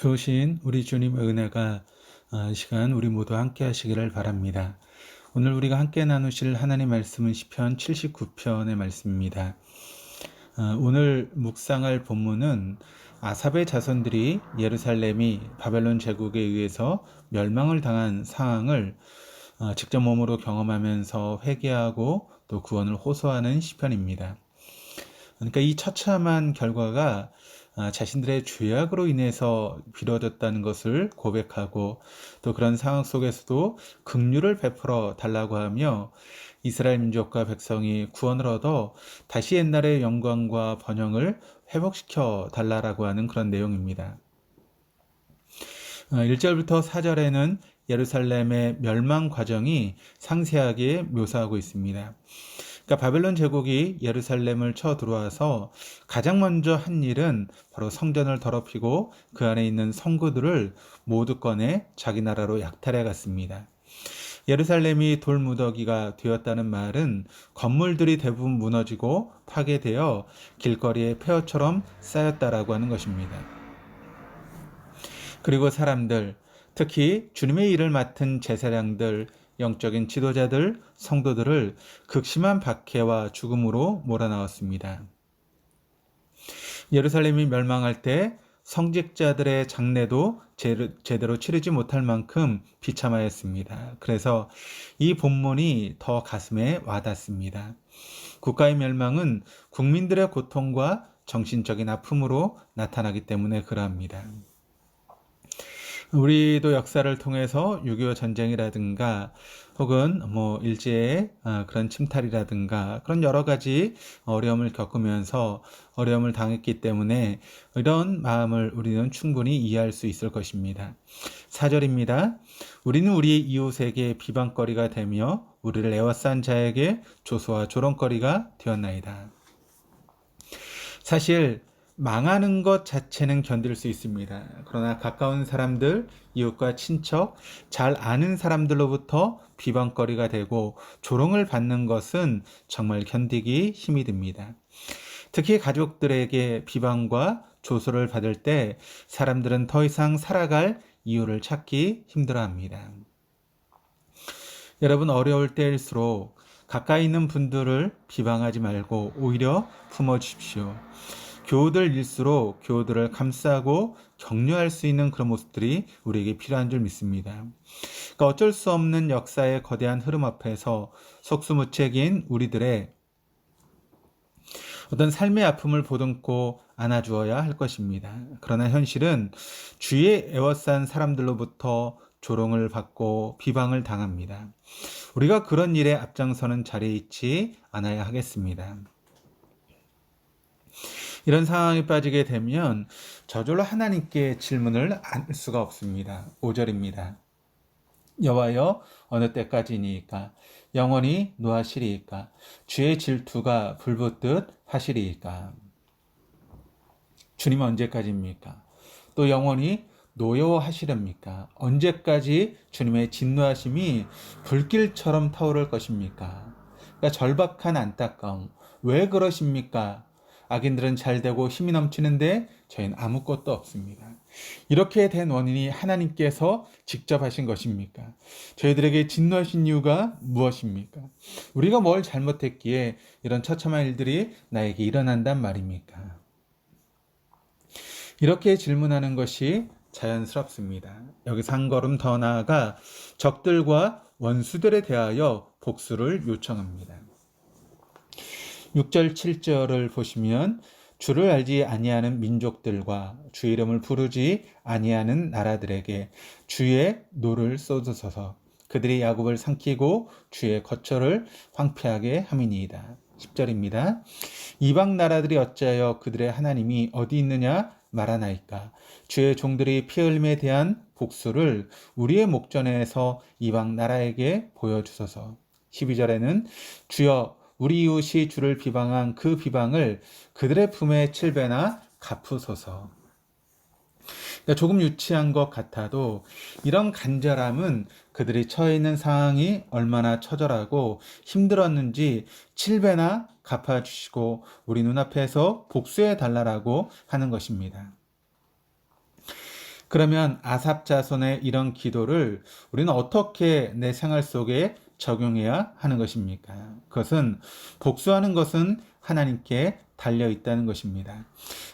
좋으신 우리 주님의 은혜가 이 시간 우리 모두 함께 하시기를 바랍니다. 오늘 우리가 함께 나누실 하나님 말씀은 시편 79편의 말씀입니다. 오늘 묵상할 본문은 아삽의 자손들이 예루살렘이 바벨론 제국에 의해서 멸망을 당한 상황을 직접 몸으로 경험하면서 회개하고 또 구원을 호소하는 시편입니다. 그러니까 이 처참한 결과가 자신들의 죄악으로 인해서 이루어졌다는 것을 고백하고 또 그런 상황 속에서도 긍휼을 베풀어 달라고 하며 이스라엘 민족과 백성이 구원을 얻어 다시 옛날의 영광과 번영을 회복시켜 달라고 하는 그런 내용입니다. 1절부터 4절에는 예루살렘의 멸망 과정이 상세하게 묘사하고 있습니다. 그러니까 바벨론 제국이 예루살렘을 쳐들어와서 가장 먼저 한 일은 바로 성전을 더럽히고 그 안에 있는 성구들을 모두 꺼내 자기 나라로 약탈해 갔습니다. 예루살렘이 돌무더기가 되었다는 말은 건물들이 대부분 무너지고 파괴되어 길거리에 폐허처럼 쌓였다라고 하는 것입니다. 그리고 사람들, 특히 주님의 일을 맡은 제사장들, 영적인 지도자들, 성도들을 극심한 박해와 죽음으로 몰아넣었습니다. 예루살렘이 멸망할 때 성직자들의 장례도 제대로 치르지 못할 만큼 비참하였습니다. 그래서 이 본문이 더 가슴에 와닿습니다. 국가의 멸망은 국민들의 고통과 정신적인 아픔으로 나타나기 때문에 그러합니다. 우리도 역사를 통해서 6.25 전쟁이라든가 혹은 일제의 그런 침탈이라든가 그런 여러 가지 어려움을 겪으면서 어려움을 당했기 때문에 이런 마음을 우리는 충분히 이해할 수 있을 것입니다. 4절입니다. 우리는 우리 이웃에게 비방거리가 되며 우리를 에워싼 자에게 조소와 조롱거리가 되었나이다. 사실 망하는 것 자체는 견딜 수 있습니다. 그러나 가까운 사람들, 이웃과 친척, 잘 아는 사람들로부터 비방거리가 되고 조롱을 받는 것은 정말 견디기 힘이 듭니다. 특히 가족들에게 비방과 조소를 받을 때 사람들은 더 이상 살아갈 이유를 찾기 힘들어합니다. 여러분, 어려울 때일수록 가까이 있는 분들을 비방하지 말고 오히려 품어주십시오. 교우들일수록 교우들을 감싸고 격려할 수 있는 그런 모습들이 우리에게 필요한 줄 믿습니다. 그러니까 어쩔 수 없는 역사의 거대한 흐름 앞에서 속수무책인 우리들의 어떤 삶의 아픔을 보듬고 안아주어야 할 것입니다. 그러나 현실은 주위에 에워싼 사람들로부터 조롱을 받고 비방을 당합니다. 우리가 그런 일에 앞장서는 자리에 있지 않아야 하겠습니다. 이런 상황에 빠지게 되면 저절로 하나님께 질문을 안 할 수가 없습니다. 5절입니다. 여호와여 어느 때까지니까 영원히 노하시리이까 주의 질투가 불붙듯 하시리이까. 주님 언제까지입니까? 또 영원히 노여워하시렵니까? 언제까지 주님의 진노하심이 불길처럼 타오를 것입니까? 그러니까 절박한 안타까움. 왜 그러십니까? 악인들은 잘되고 힘이 넘치는데 저희는 아무것도 없습니다. 이렇게 된 원인이 하나님께서 직접 하신 것입니까? 저희들에게 진노하신 이유가 무엇입니까? 우리가 뭘 잘못했기에 이런 처참한 일들이 나에게 일어난단 말입니까? 이렇게 질문하는 것이 자연스럽습니다. 여기서 한 걸음 더 나아가 적들과 원수들에 대하여 복수를 요청합니다. 6절 7절을 보시면 주를 알지 아니하는 민족들과 주 이름을 부르지 아니하는 나라들에게 주의 노를 쏟으소서. 그들이 야곱을 삼키고 주의 거처를 황폐하게 함이니이다. 10절입니다. 이방 나라들이 어찌하여 그들의 하나님이 어디 있느냐 말하나이까. 주의 종들이 피 흘림에 대한 복수를 우리의 목전에서 이방 나라에게 보여주소서. 12절에는 주여 우리 이웃이 주를 비방한 그 비방을 그들의 품에 7배나 갚으소서. 그러니까 조금 유치한 것 같아도 이런 간절함은 그들이 처해 있는 상황이 얼마나 처절하고 힘들었는지 7배나 갚아주시고 우리 눈앞에서 복수해 달라고 하는 것입니다. 그러면 아삽 자손의 이런 기도를 우리는 어떻게 내 생활 속에 적용해야 하는 것입니까? 그것은 복수하는 것은 하나님께 달려 있다는 것입니다.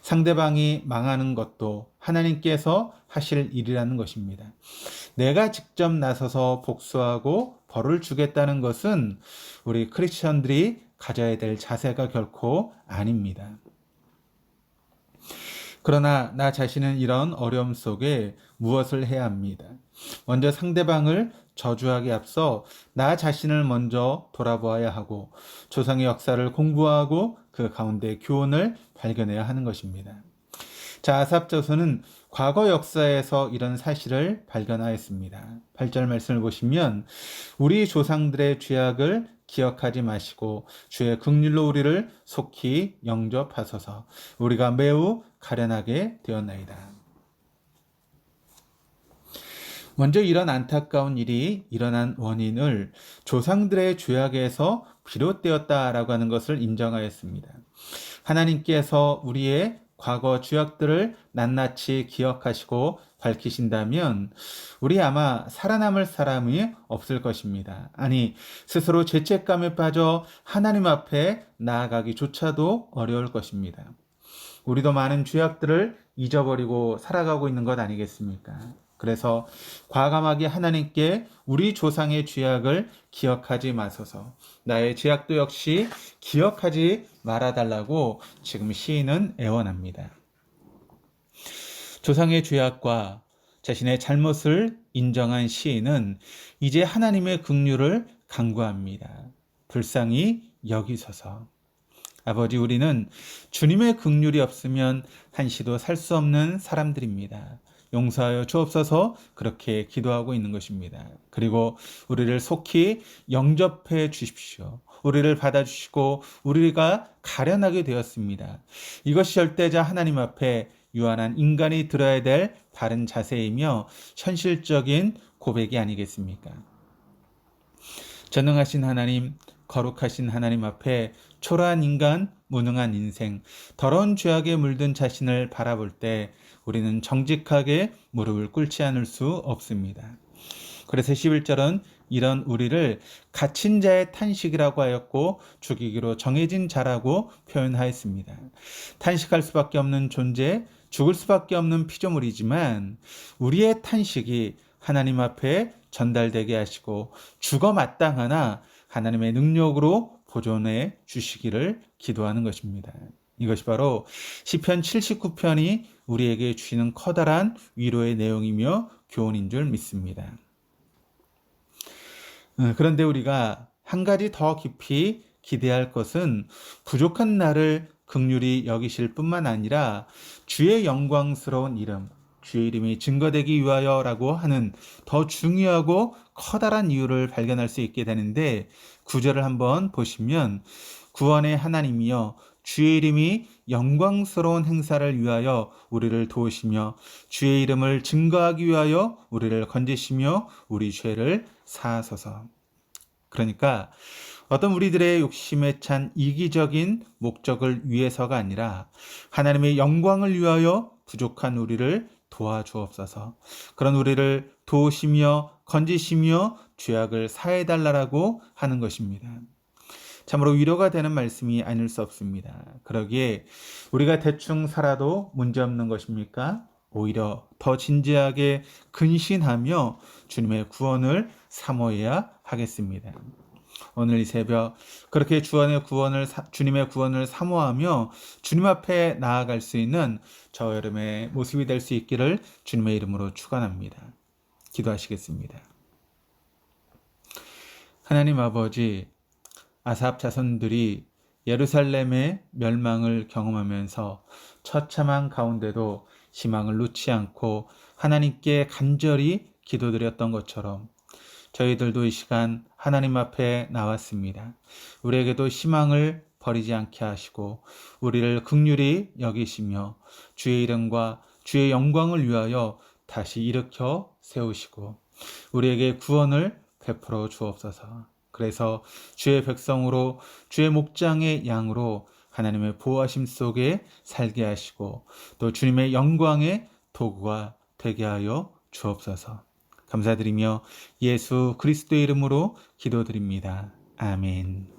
상대방이 망하는 것도 하나님께서 하실 일이라는 것입니다. 내가 직접 나서서 복수하고 벌을 주겠다는 것은 우리 크리스천들이 가져야 될 자세가 결코 아닙니다. 그러나 나 자신은 이런 어려움 속에 무엇을 해야 합니다. 먼저 상대방을 저주하기 앞서 나 자신을 먼저 돌아보아야 하고 조상의 역사를 공부하고 그 가운데 교훈을 발견해야 하는 것입니다. 자, 아삽 저서는 과거 역사에서 이런 사실을 발견하였습니다. 8절 말씀을 보시면 우리 조상들의 죄악을 기억하지 마시고 주의 긍휼로 우리를 속히 영접하소서. 우리가 매우 가련하게 되었나이다. 먼저 이런 안타까운 일이 일어난 원인을 조상들의 죄악에서 비롯되었다라고 하는 것을 인정하였습니다. 하나님께서 우리의 과거 죄악들을 낱낱이 기억하시고 밝히신다면 우리 아마 살아남을 사람이 없을 것입니다. 아니, 스스로 죄책감에 빠져 하나님 앞에 나아가기조차도 어려울 것입니다. 우리도 많은 죄악들을 잊어버리고 살아가고 있는 것 아니겠습니까? 그래서 과감하게 하나님께 우리 조상의 죄악을 기억하지 마소서. 나의 죄악도 역시 기억하지 말아달라고 지금 시인은 애원합니다. 조상의 죄악과 자신의 잘못을 인정한 시인은 이제 하나님의 긍휼을 간구합니다. 불쌍히 여기소서. 아버지, 우리는 주님의 긍휼이 없으면 한시도 살 수 없는 사람들입니다. 용서하여 주옵소서. 그렇게 기도하고 있는 것입니다. 그리고 우리를 속히 영접해 주십시오. 우리를 받아주시고 우리가 가련하게 되었습니다. 이것이 절대자 하나님 앞에 유한한 인간이 들어야 될 바른 자세이며 현실적인 고백이 아니겠습니까? 전능하신 하나님, 거룩하신 하나님 앞에 초라한 인간, 무능한 인생, 더러운 죄악에 물든 자신을 바라볼 때 우리는 정직하게 무릎을 꿇지 않을 수 없습니다. 그래서 11절은 이런 우리를 갇힌 자의 탄식이라고 하였고 죽이기로 정해진 자라고 표현하였습니다. 탄식할 수밖에 없는 존재, 죽을 수밖에 없는 피조물이지만 우리의 탄식이 하나님 앞에 전달되게 하시고 죽어 마땅하나 하나님의 능력으로 보존해 주시기를 기도하는 것입니다. 이것이 바로 시편 79편이 우리에게 주시는 커다란 위로의 내용이며 교훈인 줄 믿습니다. 그런데 우리가 한 가지 더 깊이 기대할 것은 부족한 나를 긍휼히 여기실 뿐만 아니라 주의 영광스러운 이름, 주의 이름이 증거되기 위하여라고 하는 더 중요하고 커다란 이유를 발견할 수 있게 되는데 9절을 한번 보시면 구원의 하나님이여 주의 이름이 영광스러운 행사를 위하여 우리를 도우시며 주의 이름을 증거하기 위하여 우리를 건지시며 우리 죄를 사하소서. 그러니까 어떤 우리들의 욕심에 찬 이기적인 목적을 위해서가 아니라 하나님의 영광을 위하여 부족한 우리를 도와주옵소서. 그런 우리를 도우시며 건지시며 죄악을 사해달라고 하는 것입니다. 참으로 위로가 되는 말씀이 아닐 수 없습니다. 그러기에 우리가 대충 살아도 문제없는 것입니까? 오히려 더 진지하게 근신하며 주님의 구원을 사모해야 하겠습니다. 오늘 이 새벽 그렇게 주님의 구원을 사모하며 주님 앞에 나아갈 수 있는 저 여러분의 모습이 될 수 있기를 주님의 이름으로 축원합니다. 기도하시겠습니다. 하나님 아버지, 아삽 자손들이 예루살렘의 멸망을 경험하면서 처참한 가운데도 희망을 놓지 않고 하나님께 간절히 기도드렸던 것처럼 저희들도 이 시간 하나님 앞에 나왔습니다. 우리에게도 희망을 버리지 않게 하시고 우리를 긍휼히 여기시며 주의 이름과 주의 영광을 위하여 다시 일으켜 세우시고 우리에게 구원을 베풀어 주옵소서. 그래서 주의 백성으로 주의 목장의 양으로 하나님의 보호하심 속에 살게 하시고 또 주님의 영광의 도구가 되게 하여 주옵소서. 감사드리며 예수 그리스도의 이름으로 기도드립니다. 아멘.